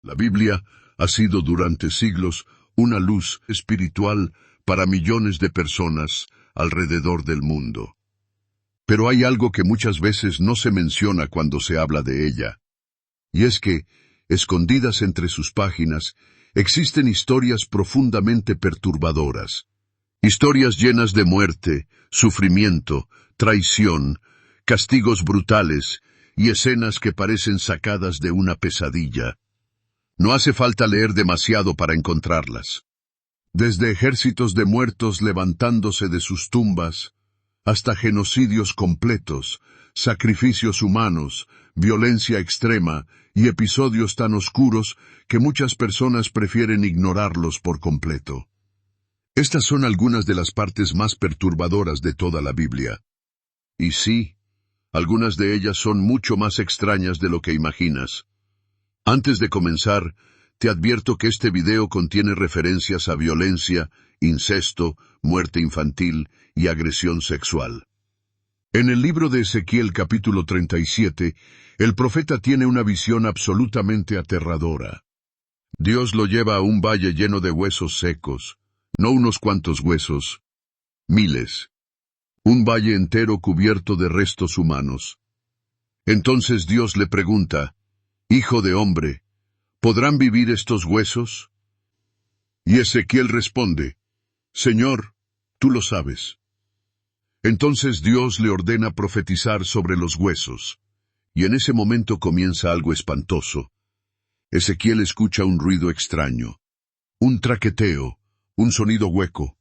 La Biblia ha sido durante siglos una luz espiritual para millones de personas alrededor del mundo. Pero hay algo que muchas veces no se menciona cuando se habla de ella. Y es que, escondidas entre sus páginas, existen historias profundamente perturbadoras. Historias llenas de muerte, sufrimiento, traición, castigos brutales y escenas que parecen sacadas de una pesadilla. No hace falta leer demasiado para encontrarlas. Desde ejércitos de muertos levantándose de sus tumbas, hasta genocidios completos, sacrificios humanos, violencia extrema y episodios tan oscuros que muchas personas prefieren ignorarlos por completo. Estas son algunas de las partes más perturbadoras de toda la Biblia. Y sí, algunas de ellas son mucho más extrañas de lo que imaginas. Antes de comenzar, te advierto que este video contiene referencias a violencia, incesto, muerte infantil y agresión sexual. En el libro de Ezequiel capítulo 37, el profeta tiene una visión absolutamente aterradora. Dios lo lleva a un valle lleno de huesos secos, no unos cuantos huesos, miles. Un valle entero cubierto de restos humanos. Entonces Dios le pregunta, «Hijo de hombre, ¿podrán vivir estos huesos?» Y Ezequiel responde, «Señor, tú lo sabes». Entonces Dios le ordena profetizar sobre los huesos, y en ese momento comienza algo espantoso. Ezequiel escucha un ruido extraño, un traqueteo, un sonido hueco.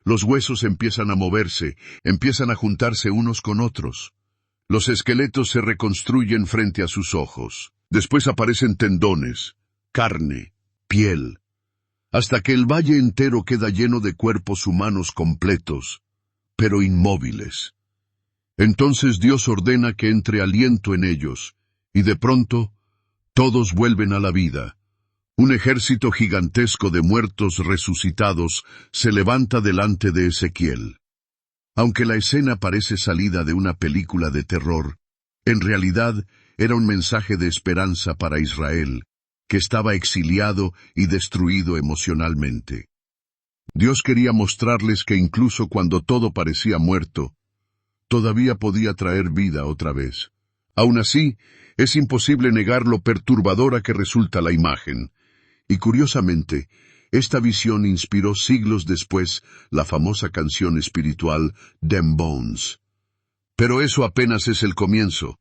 Los huesos empiezan a moverse, empiezan a juntarse unos con otros. Los esqueletos se reconstruyen frente a sus ojos. Después aparecen tendones, carne, piel, hasta que el valle entero queda lleno de cuerpos humanos completos, pero inmóviles. Entonces Dios ordena que entre aliento en ellos, y de pronto, todos vuelven a la vida. Un ejército gigantesco de muertos resucitados se levanta delante de Ezequiel. Aunque la escena parece salida de una película de terror, en realidad era un mensaje de esperanza para Israel, que estaba exiliado y destruido emocionalmente. Dios quería mostrarles que incluso cuando todo parecía muerto, todavía podía traer vida otra vez. Aún así, es imposible negar lo perturbadora que resulta la imagen. Y curiosamente, esta visión inspiró siglos después la famosa canción espiritual Them Bones. Pero eso apenas es el comienzo.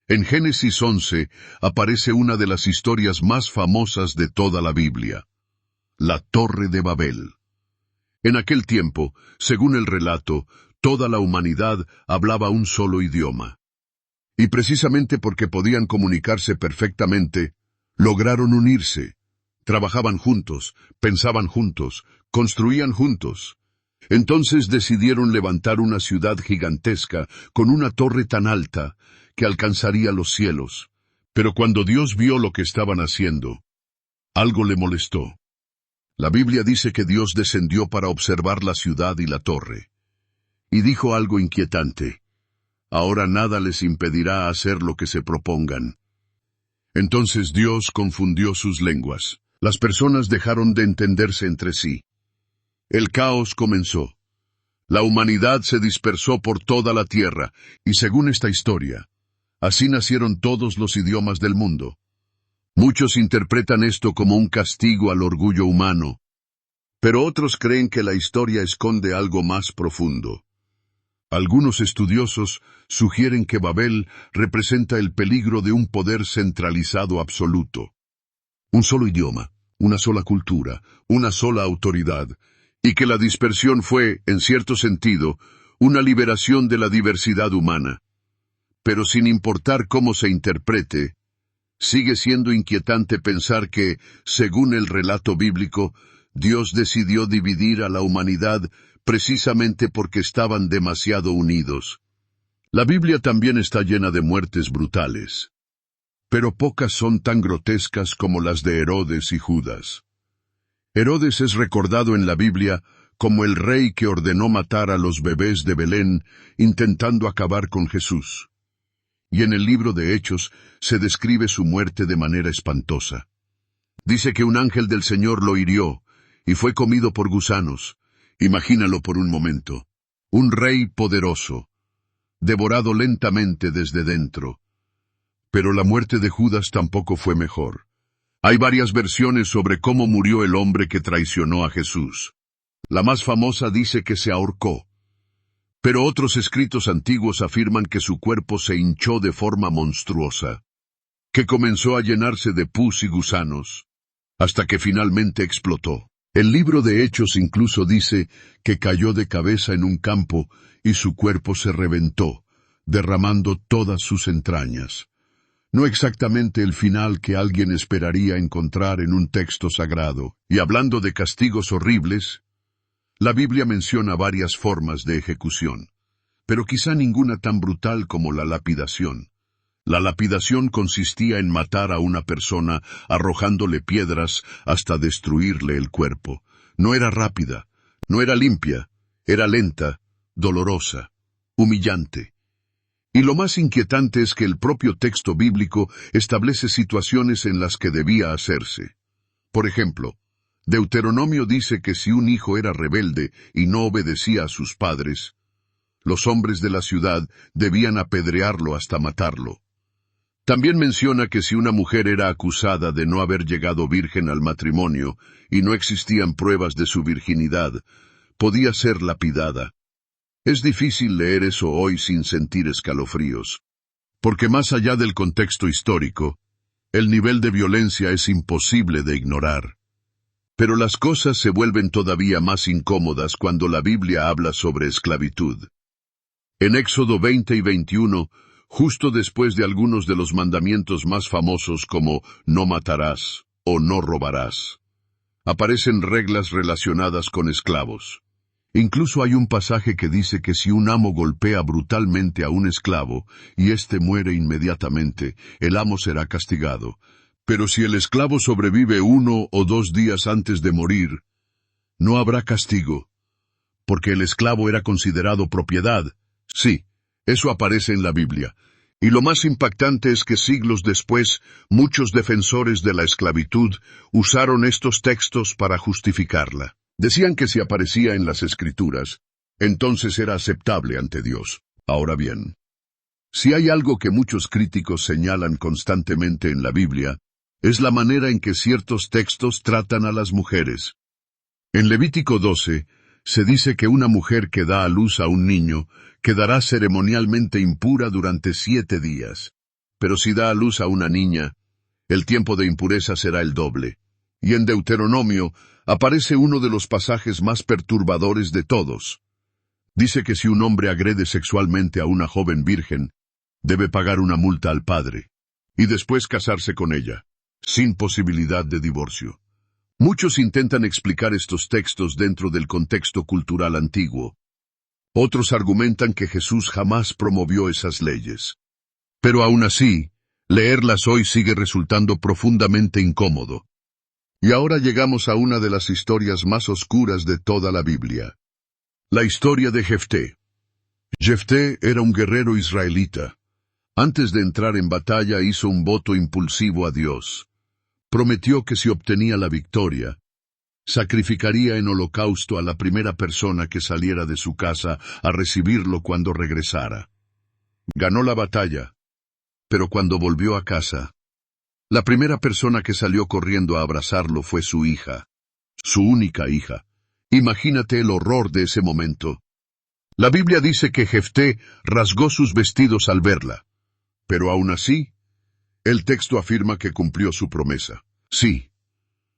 En Génesis 11 aparece una de las historias más famosas de toda la Biblia, la Torre de Babel. En aquel tiempo, según el relato, toda la humanidad hablaba un solo idioma. Y precisamente porque podían comunicarse perfectamente, lograron unirse. Trabajaban juntos, pensaban juntos, construían juntos. Entonces decidieron levantar una ciudad gigantesca con una torre tan alta que alcanzaría los cielos. Pero cuando Dios vio lo que estaban haciendo, algo le molestó. La Biblia dice que Dios descendió para observar la ciudad y la torre. Y dijo algo inquietante. Ahora nada les impedirá hacer lo que se propongan. Entonces Dios confundió sus lenguas. Las personas dejaron de entenderse entre sí. El caos comenzó. La humanidad se dispersó por toda la tierra, y según esta historia, así nacieron todos los idiomas del mundo. Muchos interpretan esto como un castigo al orgullo humano, pero otros creen que la historia esconde algo más profundo. Algunos estudiosos sugieren que Babel representa el peligro de un poder centralizado absoluto. Un solo idioma, una sola cultura, una sola autoridad, y que la dispersión fue, en cierto sentido, una liberación de la diversidad humana. Pero sin importar cómo se interprete, sigue siendo inquietante pensar que, según el relato bíblico, Dios decidió dividir a la humanidad precisamente porque estaban demasiado unidos. La Biblia también está llena de muertes brutales, pero pocas son tan grotescas como las de Herodes y Judas. Herodes es recordado en la Biblia como el rey que ordenó matar a los bebés de Belén, intentando acabar con Jesús. Y en el libro de Hechos se describe su muerte de manera espantosa. Dice que un ángel del Señor lo hirió y fue comido por gusanos. Imagínalo por un momento. Un rey poderoso, devorado lentamente desde dentro. Pero la muerte de Judas tampoco fue mejor. Hay varias versiones sobre cómo murió el hombre que traicionó a Jesús. La más famosa dice que se ahorcó. Pero otros escritos antiguos afirman que su cuerpo se hinchó de forma monstruosa, que comenzó a llenarse de pus y gusanos, hasta que finalmente explotó. El libro de Hechos incluso dice que cayó de cabeza en un campo y su cuerpo se reventó, derramando todas sus entrañas. No exactamente el final que alguien esperaría encontrar en un texto sagrado. Y hablando de castigos horribles, la Biblia menciona varias formas de ejecución, pero quizá ninguna tan brutal como la lapidación. La lapidación consistía en matar a una persona arrojándole piedras hasta destruirle el cuerpo. No era rápida, no era limpia, era lenta, dolorosa, humillante. Y lo más inquietante es que el propio texto bíblico establece situaciones en las que debía hacerse. Por ejemplo, Deuteronomio dice que si un hijo era rebelde y no obedecía a sus padres, los hombres de la ciudad debían apedrearlo hasta matarlo. También menciona que si una mujer era acusada de no haber llegado virgen al matrimonio y no existían pruebas de su virginidad, podía ser lapidada. Es difícil leer eso hoy sin sentir escalofríos, porque más allá del contexto histórico, el nivel de violencia es imposible de ignorar. Pero las cosas se vuelven todavía más incómodas cuando la Biblia habla sobre esclavitud. En Éxodo 20 y 21, justo después de algunos de los mandamientos más famosos como no matarás o no robarás, aparecen reglas relacionadas con esclavos. Incluso hay un pasaje que dice que si un amo golpea brutalmente a un esclavo y éste muere inmediatamente, el amo será castigado. Pero si el esclavo sobrevive 1 o 2 días antes de morir, no habrá castigo, porque el esclavo era considerado propiedad. Sí, eso aparece en la Biblia. Y lo más impactante es que siglos después, muchos defensores de la esclavitud usaron estos textos para justificarla. Decían que si aparecía en las Escrituras, entonces era aceptable ante Dios. Ahora bien, si hay algo que muchos críticos señalan constantemente en la Biblia, es la manera en que ciertos textos tratan a las mujeres. En Levítico 12, se dice que una mujer que da a luz a un niño quedará ceremonialmente impura durante 7 días. Pero si da a luz a una niña, el tiempo de impureza será el doble. Y en Deuteronomio aparece uno de los pasajes más perturbadores de todos. Dice que si un hombre agrede sexualmente a una joven virgen, debe pagar una multa al padre, y después casarse con ella, sin posibilidad de divorcio. Muchos intentan explicar estos textos dentro del contexto cultural antiguo. Otros argumentan que Jesús jamás promovió esas leyes. Pero aún así, leerlas hoy sigue resultando profundamente incómodo. Y ahora llegamos a una de las historias más oscuras de toda la Biblia. La historia de Jefté. Jefté era un guerrero israelita. Antes de entrar en batalla hizo un voto impulsivo a Dios. Prometió que si obtenía la victoria, sacrificaría en holocausto a la primera persona que saliera de su casa a recibirlo cuando regresara. Ganó la batalla, pero cuando volvió a casa, la primera persona que salió corriendo a abrazarlo fue su hija, su única hija. Imagínate el horror de ese momento. La Biblia dice que Jefté rasgó sus vestidos al verla, pero aún así, el texto afirma que cumplió su promesa. Sí,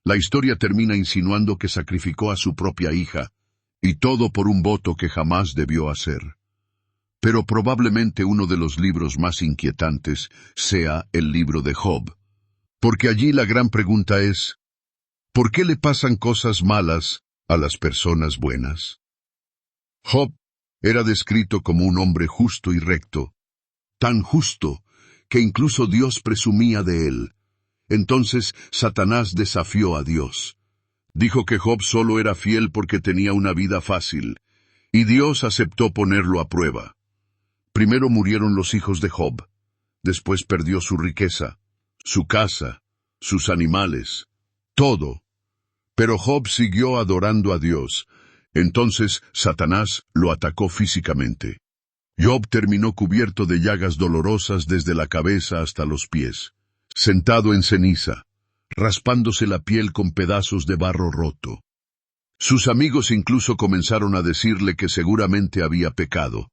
la historia termina insinuando que sacrificó a su propia hija, y todo por un voto que jamás debió hacer. Pero probablemente uno de los libros más inquietantes sea el libro de Job, porque allí la gran pregunta es, ¿por qué le pasan cosas malas a las personas buenas? Job era descrito como un hombre justo y recto, tan justo que incluso Dios presumía de él. Entonces Satanás desafió a Dios. Dijo que Job solo era fiel porque tenía una vida fácil, y Dios aceptó ponerlo a prueba. Primero murieron los hijos de Job, después perdió su riqueza, su casa, sus animales, todo. Pero Job siguió adorando a Dios. Entonces Satanás lo atacó físicamente. Job terminó cubierto de llagas dolorosas desde la cabeza hasta los pies, sentado en ceniza, raspándose la piel con pedazos de barro roto. Sus amigos incluso comenzaron a decirle que seguramente había pecado,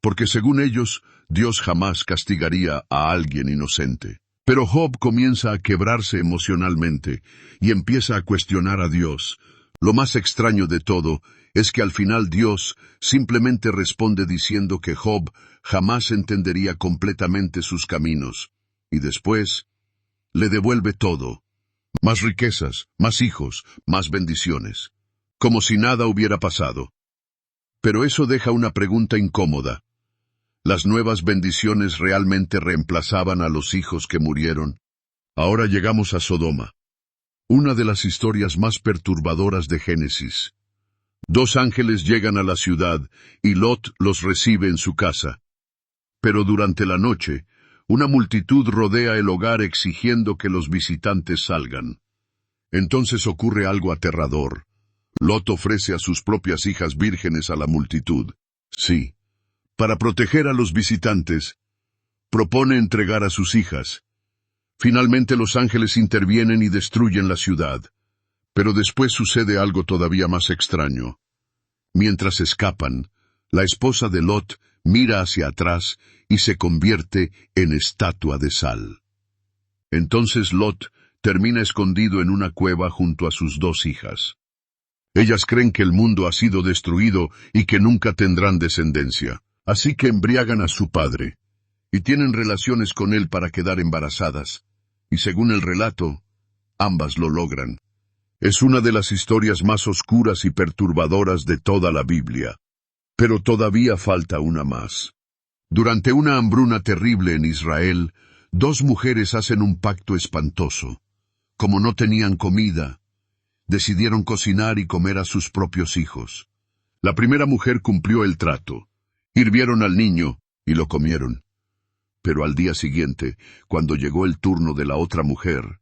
porque según ellos, Dios jamás castigaría a alguien inocente. Pero Job comienza a quebrarse emocionalmente y empieza a cuestionar a Dios. Lo más extraño de todo es que al final Dios simplemente responde diciendo que Job jamás entendería completamente sus caminos, y después le devuelve todo: más riquezas, más hijos, más bendiciones, como si nada hubiera pasado. Pero eso deja una pregunta incómoda. ¿Las nuevas bendiciones realmente reemplazaban a los hijos que murieron? Ahora llegamos a Sodoma, una de las historias más perturbadoras de Génesis. 2 ángeles llegan a la ciudad y Lot los recibe en su casa. Pero durante la noche, una multitud rodea el hogar exigiendo que los visitantes salgan. Entonces ocurre algo aterrador. Lot ofrece a sus propias hijas vírgenes a la multitud. Sí, para proteger a los visitantes, propone entregar a sus hijas. Finalmente los ángeles intervienen y destruyen la ciudad. Pero después sucede algo todavía más extraño. Mientras escapan, la esposa de Lot mira hacia atrás y se convierte en estatua de sal. Entonces Lot termina escondido en una cueva junto a sus 2 hijas. Ellas creen que el mundo ha sido destruido y que nunca tendrán descendencia. Así que embriagan a su padre y tienen relaciones con él para quedar embarazadas. Y según el relato, ambas lo logran. Es una de las historias más oscuras y perturbadoras de toda la Biblia. Pero todavía falta una más. Durante una hambruna terrible en Israel, 2 mujeres hacen un pacto espantoso. Como no tenían comida, decidieron cocinar y comer a sus propios hijos. La primera mujer cumplió el trato. Hirvieron al niño y lo comieron. Pero al día siguiente, cuando llegó el turno de la otra mujer,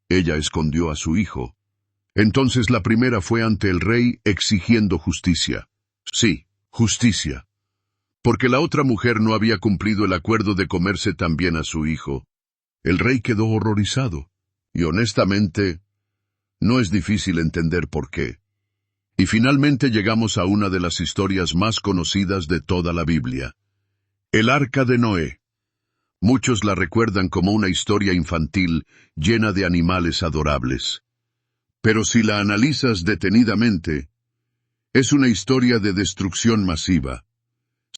ella escondió a su hijo. Entonces la primera fue ante el rey exigiendo justicia. Sí, justicia. Porque la otra mujer no había cumplido el acuerdo de comerse también a su hijo. El rey quedó horrorizado. Y honestamente, no es difícil entender por qué. Y finalmente llegamos a una de las historias más conocidas de toda la Biblia. El Arca de Noé. Muchos la recuerdan como una historia infantil llena de animales adorables. Pero si la analizas detenidamente, es una historia de destrucción masiva.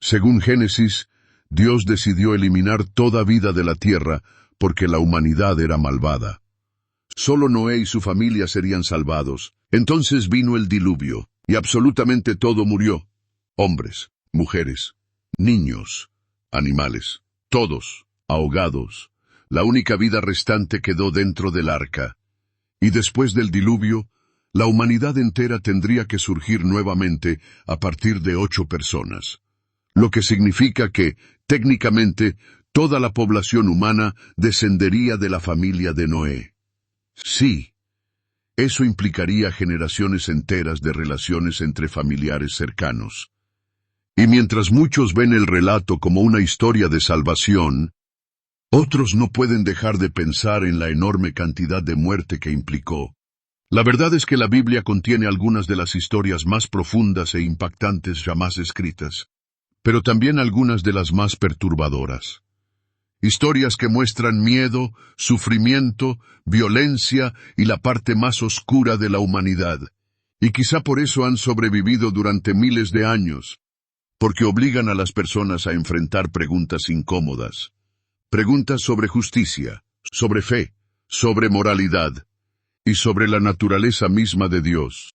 Según Génesis, Dios decidió eliminar toda vida de la tierra porque la humanidad era malvada. Solo Noé y su familia serían salvados. Entonces vino el diluvio, y absolutamente todo murió. Hombres, mujeres, niños, animales, todos, ahogados. La única vida restante quedó dentro del arca. Y después del diluvio, la humanidad entera tendría que surgir nuevamente a partir de 8 personas. Lo que significa que, técnicamente, toda la población humana descendería de la familia de Noé. Sí, eso implicaría generaciones enteras de relaciones entre familiares cercanos. Y mientras muchos ven el relato como una historia de salvación, otros no pueden dejar de pensar en la enorme cantidad de muerte que implicó. La verdad es que la Biblia contiene algunas de las historias más profundas e impactantes jamás escritas, pero también algunas de las más perturbadoras. Historias que muestran miedo, sufrimiento, violencia y la parte más oscura de la humanidad. Y quizá por eso han sobrevivido durante miles de años, porque obligan a las personas a enfrentar preguntas incómodas. Preguntas sobre justicia, sobre fe, sobre moralidad y sobre la naturaleza misma de Dios.